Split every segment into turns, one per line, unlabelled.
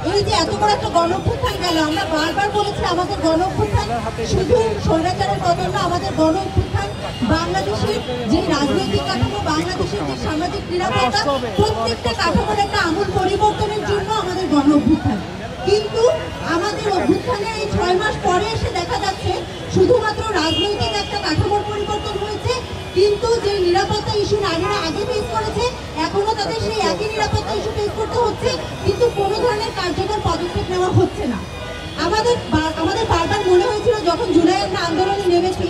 এই যে এত বড় একটা গণঅভ্যুত্থান গেল, আমরা বারবার বলেছি আমাদের গণঅভ্যুত্থান শুধু স্বৈরাচারের পতন না, আমাদের গণঅভ্যুত্থান বাংলাদেশের যে রাজনৈতিক কাঠামো, বাংলাদেশের যে সামাজিক নিরাপত্তা, প্রত্যেকটা কাঠামোর একটা আমূল পরিবর্তনের জন্য আমাদের গণঅভ্যুত্থান। কিন্তু আমাদের অভ্যুত্থানের এই 6 মাস পরে এসে দেখা যাচ্ছে শুধুমাত্র রাজনৈতিক একটা কাঠামোর পরিবর্তন হয়েছে, কিন্তু যে নিরাপত্তা ইস্যু নারীরা আগে ফেস করেছে এখনো তাদের সেই একই নিরাপত্তা ইস্যু ফেস করতে হচ্ছে, কিন্তু কোনো ধরনের কার্যকর পদক্ষেপ নেওয়া হচ্ছে না। আমাদের বারবার মনে হয়েছিল যখন জুলাই আমরা আন্দোলনে নেমেছি,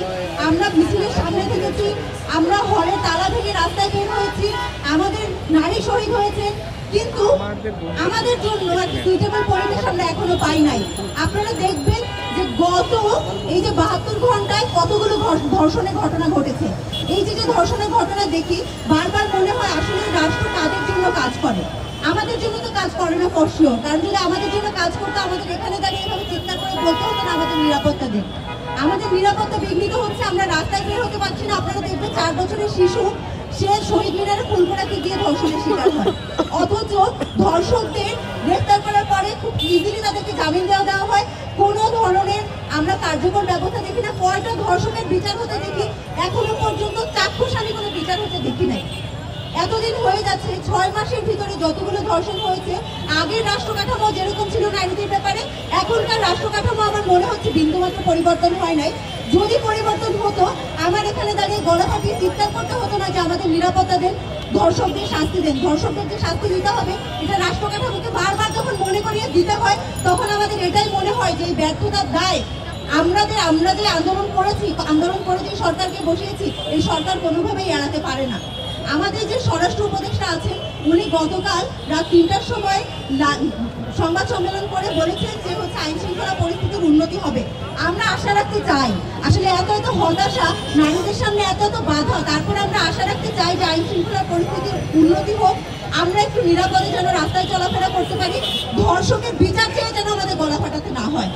আমরা মিছিলের সামনে থেকেছি, আমরা হলে তালা ভেঙে রাস্তায় বের হয়েছি, আমাদের নারী শহীদ হয়েছে, কিন্তু আমাদের জন্য একটা সুইটেবল পরিবেশ আমরা এখনো পাই নাই। আপনারা দেখবেন যে গত এই যে 72 ঘন্টায় কতগুলো ধর্ষণের ঘটনা ঘটেছে। এই যে ধর্ষণের ঘটনা দেখি বারবার মনে হয় আসলে রাষ্ট্র কাদের জন্য কাজ করে, আমাদের জন্য তো কাজ করে না ফর শিওর। কারণ যদি আমাদের জন্য কাজ করতো আমাদের এখানে দাঁড়িয়ে এভাবে চিৎকার করে বলতে হতো না আমাদের নিরাপত্তা দিন। আমাদের নিরাপত্তা বিঘ্নিত হচ্ছে, আমরা রাস্তায় বের হতে পারছি না। আপনারা দেখবেন 4 বছরের শিশু সে শহীদ মিনারে ফুল ফোড়াতে গিয়ে ধর্ষণের শিকার হয়, অথচ ধর্ষকদের গ্রেফতার করার পরে খুব ইজিলি তাদেরকে জামিন দেওয়া হয়। কোনো ধরনের আমরা কার্যকর ব্যবস্থা দেখি না। কয়টা ধর্ষণের বিচার হতে দেখি, এখনো পর্যন্ত চাক্ষুষালী কোনো বিচার হতে দেখি নাই। এতদিন হয়ে যাচ্ছে, 6 মাসের ভিতরে যতগুলো ধর্ষণ হয়েছে, আগের রাষ্ট্র কাঠামো যেরকম ছিল নারীদের ব্যাপারে এখনকার রাষ্ট্র কাঠামো আমার মনে হচ্ছে বিন্দুমাত্র পরিবর্তন হয় নাই। যদি পরিবর্তন হতো আমার এখানে দাঁড়িয়ে গলা ফাটিয়ে চিৎকার করতে হতো না যে আমাদের নিরাপত্তা দেন, ধর্ষকদের শাস্তি দেন। ধর্ষকদের যে শাস্তি দিতে হবে এটা রাষ্ট্র কাঠামোকে বারবার যখন মনে করিয়ে দিতে হয় তখন আমাদের এটাই মনে হয় যে এই ব্যর্থতার দায় আমরা যে আন্দোলন করে যে সরকারকে বসিয়েছি এই সরকার কোনোভাবেই এড়াতে পারে না। আমাদের যে স্বরাষ্ট্র উপদেষ্টা আছেন উনি গতকাল রাত 3টার সময় সংবাদ সম্মেলন করে বলেছেন যে আইন শৃঙ্খলা পরিস্থিতির উন্নতি হবে। আমরা আশা রাখতে চাই, আসলে এত হতাশা, নারীদের সামনে এত বাধা, তারপরে আমরা আশা রাখতে চাই যে আইন শৃঙ্খলা পরিস্থিতির উন্নতি হোক, আমরা একটু নিরাপদে যেন রাস্তায় চলাফেরা করতে পারি, ধর্ষকের বিচার চেয়ে যেন আমাদের গলা ফাটাতে না হয়।